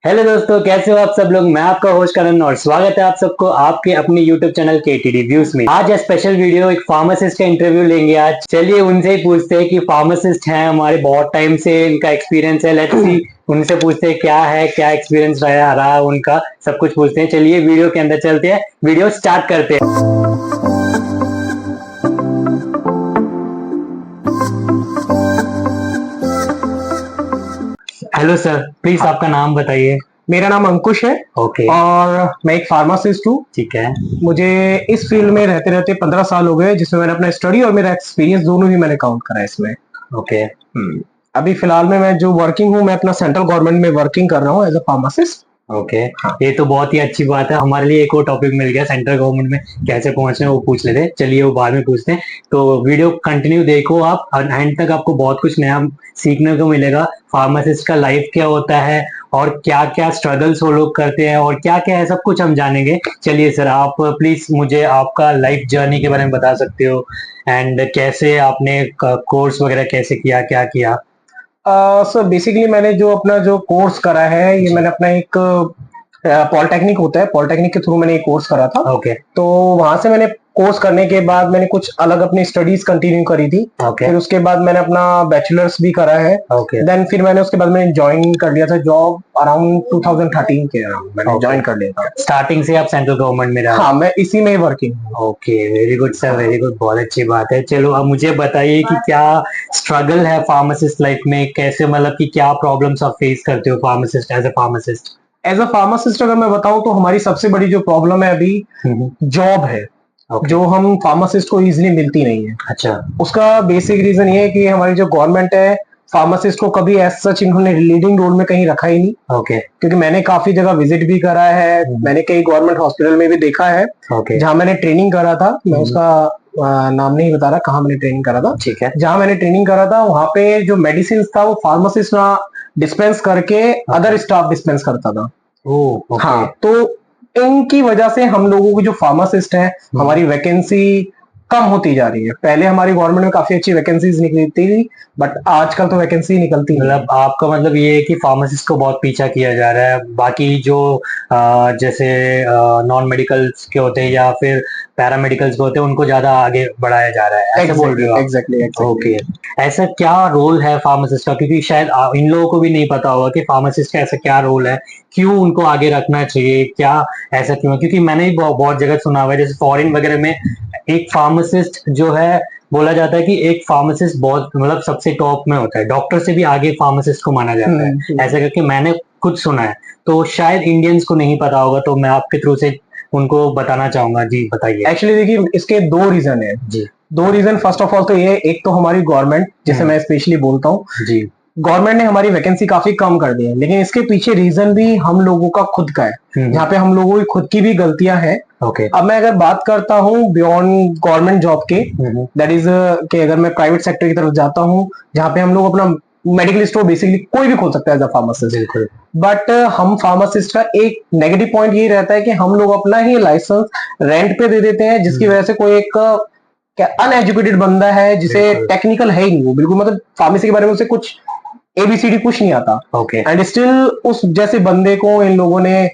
Hello दोस्तों, कैसे हो आप सब लोग। मैं आपका होस्ट करण और स्वागत है आप सबको आपके अपने यूट्यूब चैनल केटीडी व्यूज में। आज स्पेशल वीडियो एक फार्मासिस्ट का इंटरव्यू लेंगे। आज चलिए उनसे ही पूछते हैं कि फार्मासिस्ट हैं हमारे बहुत टाइम से, इनका एक्सपीरियंस है। लेट्स सी उनसे पूछते हैं क्या है, क्या एक्सपीरियंस रहा उनका, सब कुछ पूछते हैं। चलिए वीडियो के अंदर चलते हैं, वीडियो स्टार्ट करते हैं। हेलो सर, प्लीज आपका नाम बताइए। मेरा नाम अंकुश है। ओके। और मैं एक फार्मासिस्ट हूँ। ठीक है। मुझे इस फील्ड में रहते रहते 15 साल हो गए, जिसमें मैंने अपना स्टडी और मेरा एक्सपीरियंस दोनों ही मैंने काउंट करा है इसमें। ओके। अभी फिलहाल में मैं जो वर्किंग हूँ, मैं अपना सेंट्रल गवर्नमेंट में वर्किंग कर रहा हूँ एज अ फार्मासिस्ट। ओके। ये तो बहुत ही अच्छी बात है। हमारे लिए एक और टॉपिक मिल गया, सेंट्रल गवर्नमेंट में कैसे पहुंचना है वो पूछ लेते हैं। चलिए वो बाद में पूछते हैं। तो वीडियो कंटिन्यू देखो आप, एंड तक आपको बहुत कुछ नया सीखने को मिलेगा। फार्मासिस्ट का लाइफ क्या होता है और क्या क्या स्ट्रगल्स वो लोग करते हैं और क्या क्या है, सब कुछ हम जानेंगे। चलिए सर, आप प्लीज मुझे आपका लाइफ जर्नी के बारे में बता सकते हो, एंड कैसे आपने कोर्स वगैरह कैसे किया, क्या किया। सर बेसिकली मैंने जो अपना जो कोर्स करा है, ये मैंने अपना एक पॉलिटेक्निक होता है, पॉलिटेक्निक के थ्रू मैंने एक कोर्स करा था। ओके। तो वहां से मैंने कोर्स करने के बाद मैंने कुछ अलग अपनी स्टडीज कंटिन्यू करी थी। ओके। फिर उसके बाद मैंने अपना बैचलर्स भी करा है। ओके। देन फिर मैंने उसके बाद मैंने ज्वाइन कर लिया था जॉब अराउंड 2013 के अराउंड मैंने ज्वाइन कर लिया था। स्टार्टिंग से आप सेंट्रल गवर्नमेंट में रहे। हाँ, मैं इसी में ही वर्किंग हूँ। Okay, very good sir, very good, बहुत अच्छी बात है। चलो अब मुझे बताइए कि क्या स्ट्रगल है फार्मासिस्ट लाइफ में, कैसे मतलब कि क्या प्रॉब्लम्स आप फेस करते हो pharmacist, as a pharmacist. As a pharmacist अगर मैं बताऊं तो हमारी सबसे बड़ी जो प्रॉब्लम है अभी जॉब है। Okay. जो हम फार्मासिस्ट को इजीली मिलती नहीं है। अच्छा। उसका बेसिक रीजन ये है कि हमारी जो गवर्नमेंट है, फार्मासिस्ट को कभी एज सच इन्होंने लीडिंग रोल में कहीं रखा ही नहीं। ओके। क्योंकि मैंने काफी जगह विजिट भी करा है, मैंने कई गवर्नमेंट हॉस्पिटल में भी देखा है। ओके। जहां मैंने ट्रेनिंग करा था, मैं उसका नाम नहीं बता रहा कहाँ मैंने ट्रेनिंग करा था। ठीक है। जहां मैंने ट्रेनिंग करा था वहां पे जो मेडिसिन था वो फार्मासिस्ट ना डिस्पेंस करके अदर स्टाफ डिस्पेंस करता था। ओह, ओके। हाँ, तो इनकी वजह से हम लोगों की जो फार्मासिस्ट है, हमारी वैकेंसी कम होती जा रही है। पहले हमारी गवर्नमेंट में काफी अच्छी वैकेंसीज निकलती थी, बट आजकल तो वैकेंसी निकलती नहीं। मतलब आपका मतलब ये है कि फार्मासिस्ट को बहुत पीछा किया जा रहा है, बाकी जो जैसे नॉन मेडिकल्स के होते हैं या फिर पैरामेडिकल्स के होते हैं उनको ज्यादा आगे बढ़ाया जा रहा है, ऐसे बोल रहे हो आप। एग्जैक्टली। ओके। ऐसा क्या रोल है फार्मासिस्ट का, क्योंकि शायद इन लोगों को भी नहीं पता होगा कि फार्मासिस्ट का ऐसा क्या रोल है, क्यों उनको आगे रखना चाहिए, क्या ऐसा क्यों है? क्योंकि मैंने भी बहुत जगह सुना हुआ है, जैसे फॉरेन वगैरह में एक फार्मासिस्ट जो है, बोला जाता है कि एक फार्मासिस्ट बहुत मतलब सबसे टॉप में होता है, डॉक्टर से भी आगे फार्मासिस्ट को माना जाता है, ऐसा करके मैंने खुद सुना है। तो शायद इंडियंस को नहीं पता होगा, तो मैं आपके थ्रू से उनको बताना चाहूंगा। जी बताइए। एक्चुअली देखिए, इसके दो रीजन है। जी। दो रीजन, फर्स्ट ऑफ ऑल तो ये, एक तो हमारी गवर्नमेंट, जिसे मैं स्पेशली बोलता हूँ, जी। गवर्नमेंट ने हमारी वैकेंसी काफी कम कर दी है, लेकिन इसके पीछे रीजन भी हम लोगों का खुद का है, जहाँ पे हम लोगों की खुद की भी गलतियां हैं। ओके। अब मैं अगर बात करता हूँ बियॉन्ड गवर्नमेंट जॉब के, दैट इज कि अगर मैं प्राइवेट सेक्टर की तरफ जाता हूँ, जहाँ पे हम लोग अपना मेडिकल स्टोर बेसिकली कोई भी खोल सकता है एज अ फार्मासिस्ट। बिल्कुल। बट हम फार्मासिस्ट का एक नेगेटिव पॉइंट ये रहता है कि हम लोग अपना ही लाइसेंस रेंट पे दे देते हैं, जिसकी वजह से कोई एक क्या अनएजुकेटेड बंदा है, जिसे टेक्निकल है ही नहीं, वो बिल्कुल मतलब फार्मेसी के बारे में उसे कुछ एबीसीडी कुछ नहीं आता। ओके। एंड स्टिल उस जैसे बंदे को इन लोगों ने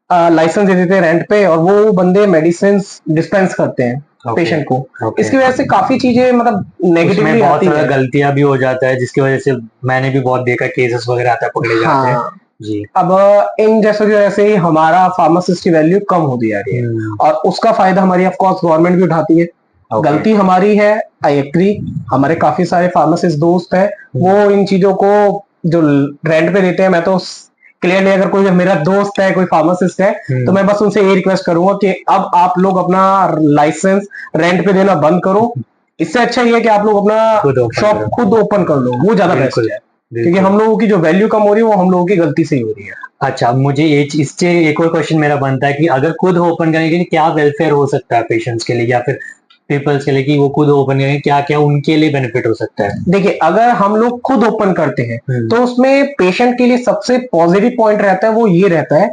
लाइसेंस दे देते हैं रेंट पे, और वो बंदे मेडिसिन डिस्पेंस करते हैं पेशेंट को। इसकी वजह से काफी चीजें मतलब नेगेटिवली बहुत आती सारा है। गलतियां भी हो जाता है, जिसकी वजह से मैंने भी बहुत देखा, केसेस वगैरह आता है, पकड़े जाते हैं। हाँ, जी। अब इन जैसों की वजह से ही हमारा फार्मासिस्ट की वैल्यू कम होती जा रही है, और उसका फायदा हमारी ऑफ कोर्स गवर्नमेंट भी उठाती है। गलती हमारी है, आई एग्री। हमारे काफी सारे फार्मासिस्ट दोस्त हैं, वो इन चीजों को जो रेंट पे देते हैं, मैं तो क्लियरली, अगर कोई मेरा दोस्त है, कोई फार्मासिस्ट है, तो मैं बस उनसे ये रिक्वेस्ट करूंगा कि अब आप लोग अपना लाइसेंस रेंट पे देना बंद करो। इससे अच्छा ये है कि आप लोग अपना शॉप खुद ओपन कर लो, वो ज्यादा बेस्ट है। क्योंकि हम लोगों की जो वैल्यू कम हो रही है वो हम लोगों की गलती से ही हो रही है। अच्छा, मुझे ये इससे एक और क्वेश्चन मेरा बनता है कि अगर खुद ओपन करेंगे तो क्या वेलफेयर हो सकता है पेशेंट्स के लिए या फिर पीपल्स के लिए, कि वो खुद ओपन करेंगे, क्या क्या उनके लिए बेनिफिट हो सकता है? देखिए, अगर हम लोग खुद ओपन करते हैं तो उसमें पेशेंट के लिए सबसे पॉजिटिव पॉइंट रहता है, वो ये रहता है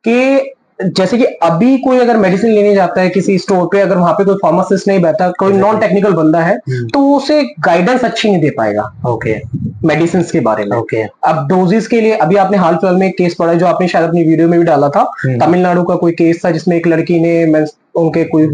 कि जैसे कि अभी कोई अगर मेडिसिन लेने जाता है किसी स्टोर पे, अगर वहां पे कोई फार्मासिस्ट नहीं बैठा, कोई नॉन टेक्निकल बंदा है, तो वो उसे गाइडेंस अच्छी नहीं दे पाएगा ओके मेडिसिन के बारे में। ओके अब डोजेस के लिए अभी आपने हाल फिलहाल में एक केस पढ़ा है, जो आपने शायद अपनी वीडियो में भी डाला था, तमिलनाडु का कोई केस था जिसमें एक लड़की ने उनके कोई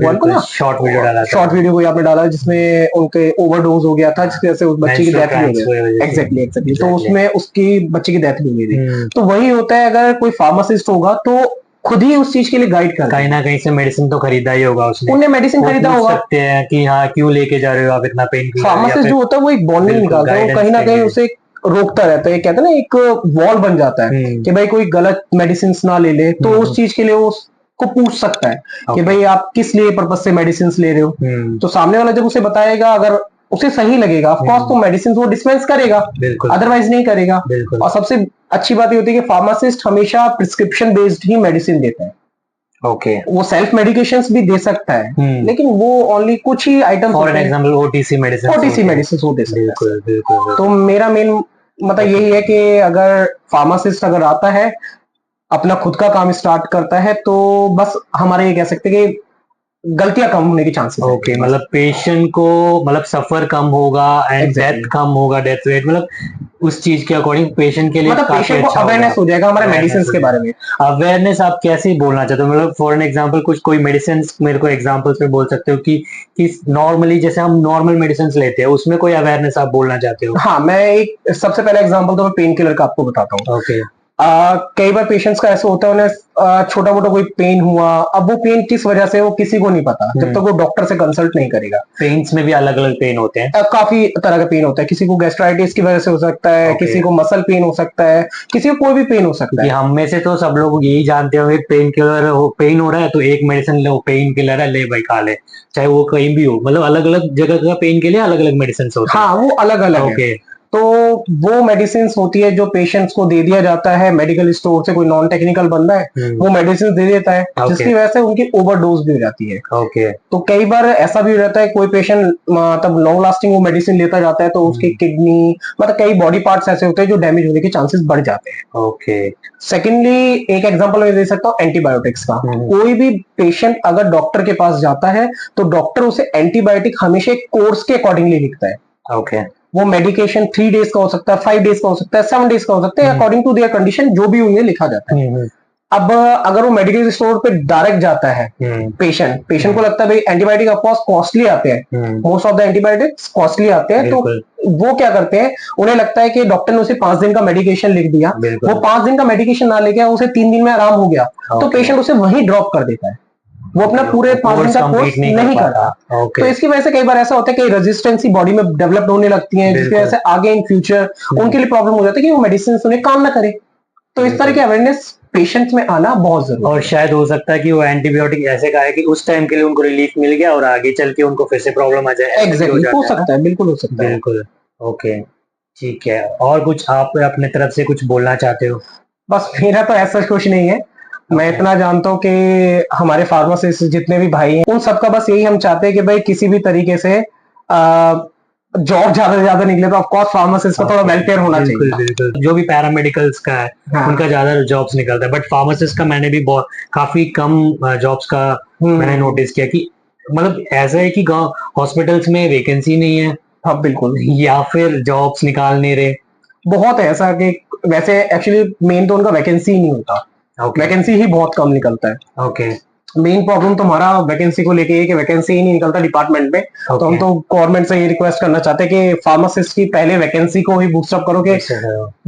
शॉर्ट वीडियो डाला था, शॉर्ट वीडियो कोई आपने डाला जिसमें उनके ओवरडोज हो गया था, जिसकी वजह से उस बच्चे की डेथ भी हो गई। एग्जैक्टली तो उसमें उसकी बच्चे की डेथ भी हुई थी। तो वही होता है, अगर कोई फार्मासिस्ट होगा तो खुद ही उस चीज के लिए गाइड कर, कहीं ना कहीं से मेडिसिन तो खरीदा ही होगा उसने, उन्हें मेडिसिन खरीदा होगा, सकते हैं कि हाँ क्यों लेके जा रहे हो आप इतना पेन किलर। फार्मासिस्ट जो होता है वो एक बॉन्डिंग निकालता है, वो कहीं ना कहीं उसे रोकता रहता है, कहते हैं ना एक वॉल बन जाता है कि भाई कोई गलत मेडिसिन ना ले ले, तो उस चीज के लिए वो को पूछ सकता है कि भाई आप किस लिए पर्पज से मेडिसिन ले रहे हो। तो सामने वाला जब उसे बताएगा, अगर उसे सही लगेगा ऑफ कोर्स तो मेडिसिन वो डिस्पेंस करेगा, अदरवाइज नहीं करेगा। और सबसे अच्छी बात ये होती है कि फार्मासिस्ट हमेशा प्रिस्क्रिप्शन बेस्ड ही मेडिसिन देता है। ओके वो सेल्फ मेडिकेशंस भी दे सकता है, लेकिन वो ओनली कुछ ही item, for example OTC medicine वो दे सकता है। तो मेरा मेन मतलब यही है कि अगर फार्मासिस्ट अगर आता है, अपना खुद का काम स्टार्ट करता है, तो बस हमारे ये कह सकते हैं कि गलतियां कम होने की चांसेस। ओके मतलब पेशेंट को मतलब सफर कम होगा एंड डेथ कम होगा, डेथ रेट मतलब उस चीज के अकॉर्डिंग पेशेंट के लिए मतलब पेशेंट को अवेयरनेस हो जाएगा हमारे मेडिसिन के बारे में। अवेयरनेस आप कैसे बोलना चाहते हो, मतलब फॉर एन एग्जांपल कुछ कोई मेडिसिन मेरे को एग्जांपल्स में बोल सकते हो कि नॉर्मली जैसे हम नॉर्मल मेडिसिन लेते हैं उसमें कोई अवेयरनेस आप बोलना चाहते हो? हाँ, मैं एक सबसे पहला एग्जांपल तो मैं पेन किलर का आपको बताता हूँ। ओके कई बार पेशेंट्स का ऐसा होता है, उन्हें छोटा मोटा कोई पेन हुआ, अब वो पेन किस वजह से वो किसी को नहीं पता जब तक वो डॉक्टर से कंसल्ट नहीं करेगा। पेन्स में भी अलग अलग पेन होते हैं, काफी तरह का पेन होता है, किसी को गैस्ट्राइटिस की वजह से हो सकता है, किसी को मसल पेन हो सकता है, किसी को कोई भी पेन हो सकता है। हम में से तो सब लोग यही जानते होंगे पेन किलर हो, पेन हो रहा है तो एक मेडिसिन लो, पेन किलर है ले भाई खा ले, चाहे वो कहीं भी हो, मतलब अलग अलग जगह का पेन के लिए अलग अलग मेडिसिन होते हैं। हाँ, वो अलग अलग है। तो वो मेडिसिन होती है जो पेशेंट्स को दे दिया जाता है मेडिकल स्टोर से, कोई नॉन टेक्निकल बंदा है वो मेडिसिन दे देता है, जिसकी वजह से उनकी ओवरडोज भी हो जाती है। तो कई बार ऐसा भी रहता है, कोई पेशेंट मतलब लॉन्ग लास्टिंग वो मेडिसिन लेता जाता है तो उसकी किडनी मतलब कई बॉडी पार्ट्स ऐसे होते हैं जो डैमेज होने के चांसेस बढ़ जाते हैं। सेकेंडली एक एग्जांपल मैं दे सकता हूँ एंटीबायोटिक्स का। कोई भी पेशेंट अगर डॉक्टर के पास जाता है तो डॉक्टर उसे एंटीबायोटिक हमेशा एक कोर्स के अकॉर्डिंगली लिखता है। वो मेडिकेशन 3 डेज का हो सकता है, 5 डेज का हो सकता है, 7 डेज का हो सकता है, अकॉर्डिंग टू देयर कंडीशन जो भी उन्हें लिखा जाता है। अब अगर वो मेडिकल स्टोर पे डायरेक्ट जाता है पेशेंट को लगता है भाई एंटीबायोटिक ऑफकोर्स कॉस्टली आते हैं, most of the antibiotics costly आते हैं, तो वो क्या करते हैं, उन्हें लगता है कि डॉक्टर ने उसे 5 दिन का मेडिकेशन लिख दिया, वो 5 दिन का मेडिकेशन ना लेके उसे 3 दिन में आराम हो गया, तो पेशेंट उसे वहीं ड्रॉप कर देता है, वो अपना पूरे 5 दिन का कोर्स नहीं करता। तो इसकी वजह से कई बार ऐसा होता है कि रेजिस्टेंसी बॉडी में डेवलप होने लगती है, जिसकी वजह से आगे इन फ्यूचर उनके लिए प्रॉब्लम हो जाता है कि वो मेडिसिन उन्हें काम ना करे। तो इस तरह की अवेयरनेस पेशेंट्स में आना बहुत जरूरी है। और शायद हो सकता है कि वो एंटीबायोटिक ऐसे का है कि उस टाइम के लिए उनको रिलीफ मिल गया और आगे चल के उनको फिर से प्रॉब्लम आ जाए। एग्जैक्टली हो सकता है, बिल्कुल हो सकता है। बिल्कुल ओके ठीक है। और कुछ आप अपने तरफ से कुछ बोलना चाहते हो? बस मेरा तो ऐसा कुछ नहीं है, मैं इतना जानता हूँ कि हमारे फार्मासिस्ट जितने भी भाई हैं उन सबका बस यही हम चाहते हैं कि भाई किसी भी तरीके से जॉब ज्यादा से ज्यादा निकले, तो ऑफकोर्स फार्मासिस्ट का थोड़ा वेलफेयर होना चाहिए। बिल्कुल जो भी पैरामेडिकल्स का है उनका ज्यादा जॉब्स निकलता है, बट फार्मासिस्ट का मैंने भी बहुत काफी कम जॉब्स का मैंने नोटिस किया कि मतलब ऐसा है कि हॉस्पिटल्स में वैकेंसी नहीं है। हाँ बिल्कुल, या फिर जॉब्स निकाल नहीं रहे, बहुत है ऐसा कि वैसे एक्चुअली मेन तो उनका वैकेंसी ही नहीं होता, वैकेंसी ही बहुत कम निकलता है। मेन प्रॉब्लम तो हमारा वैकेंसी को लेके है कि वैकेंसी ही नहीं निकलता डिपार्टमेंट में। तो हम तो गवर्नमेंट से ये रिक्वेस्ट करना चाहते हैं कि फार्मासिस्ट की पहले वैकेंसी को ही बूस्टअप करो कि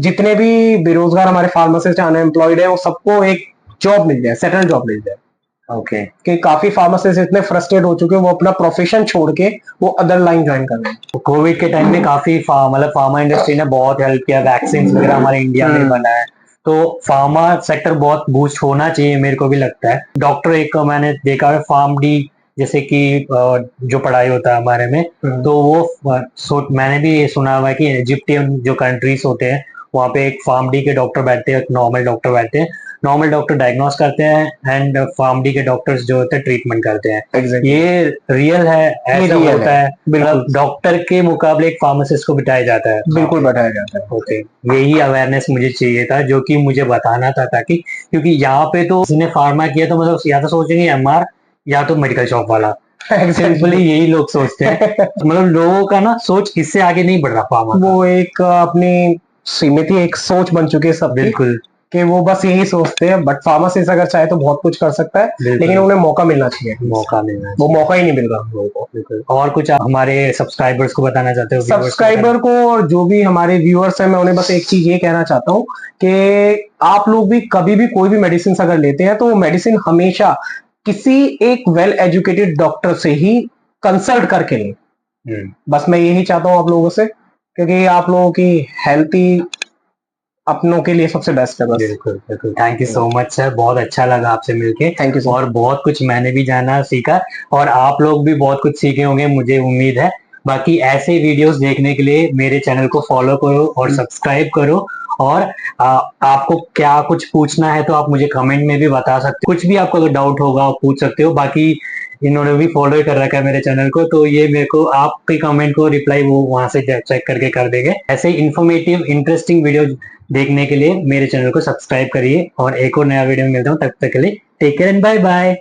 जितने भी बेरोजगार हमारे फार्मासिस्ट अनएम्प्लॉयड है वो सबको एक जॉब मिल जाए, सेटल जॉब मिल जाए। कि काफी फार्मासिस्ट इतने फ्रस्ट्रेट हो चुके हैं वो अपना प्रोफेशन छोड़ के वो अदर लाइन ज्वाइन कर रहे हैं। कोविड के टाइम में काफी मतलब फार्मा इंडस्ट्री ने बहुत हेल्प किया, वैक्सीन वगैरह हमारे इंडिया में बना है, तो फार्मा सेक्टर बहुत बूस्ट होना चाहिए मेरे को भी लगता है। डॉक्टर एक मैंने देखा है फार्म डी जैसे कि जो पढ़ाई होता है हमारे में, तो वो मैंने भी ये सुना हुआ है कि इजिप्टियन जो कंट्रीज होते हैं वहाँ पे एक फार्म डी के डॉक्टर बैठते हैं, एक नॉर्मल डॉक्टर बैठते हैं, नॉर्मल डॉक्टर डायग्नोस करते हैं एंड फार्म डी के डॉक्टर्स जो होते हैं ट्रीटमेंट करते हैं। ये रियल है, ऐसा होता है, मतलब डॉक्टर के मुकाबले एक फार्मासिस्ट को बिठाया जाता है। बिल्कुल बैठाया जाता है। ओके, यही अवेयरनेस मुझे चाहिए था, जो कि मुझे बताना था ताकि क्योंकि यहाँ पे तो किसी ने फार्मा किया तो मतलब या तो सोचेंगे एमआर या तो मेडिकल शॉप वाला, सिंपली यही लोग सोचते हैं। मतलब लोगों का ना सोच इससे आगे नहीं बढ़ रहा फार्मा का। वो एक अपनी सीमित ही एक सोच बन चुकी है सबकी, बिल्कुल कि वो बस यही सोचते हैं। बट फार्मासिस्ट अगर चाहे तो बहुत कुछ कर सकता है, लेकिन उन्हें मौका मिलना चाहिए। मौका मिलना वो मौका ही नहीं मिल रहा हम लोगों को। बिल्कुल। और कुछ आप हमारे सब्सक्राइबर्स को बताना चाहते हो? सब्सक्राइबर को और जो भी हमारे व्यूअर्स हैं, मैं उन्हें बस एक चीज ये कहना चाहता हूँ कि आप लोग भी कभी भी कोई भी मेडिसिन अगर लेते हैं तो वो मेडिसिन हमेशा किसी एक वेल एजुकेटेड डॉक्टर से ही कंसल्ट करके लें। बस मैं यही चाहता हूँ आप लोगों से, क्योंकि आप लोगों की हेल्थ ही अपनों के लिए सबसे बेस्ट है। बस बिल्कुल बिल्कुल। Thank you so much sir, बहुत अच्छा लगा आपसे मिलके। Thank you. और बहुत कुछ मैंने भी जाना सीखा और आप लोग भी बहुत कुछ सीखे होंगे, मुझे उम्मीद है। बाकी ऐसे वीडियोस देखने के लिए मेरे चैनल को फॉलो करो और सब्सक्राइब करो। और आपको क्या कुछ पूछना है तो आप मुझे कमेंट में भी बता सकते हो। कुछ भी आपको अगर डाउट होगा आप पूछ सकते हो। बाकी इन्होंने भी फॉलो कर रखा है मेरे चैनल को, तो ये मेरे को आपके कमेंट को रिप्लाई वो वहां से चेक करके कर देंगे। ऐसे ही इन्फॉर्मेटिव इंटरेस्टिंग वीडियो देखने के लिए मेरे चैनल को सब्सक्राइब करिए और एक और नया वीडियो में मिलता हूँ। तब तक के लिए take care and bye bye.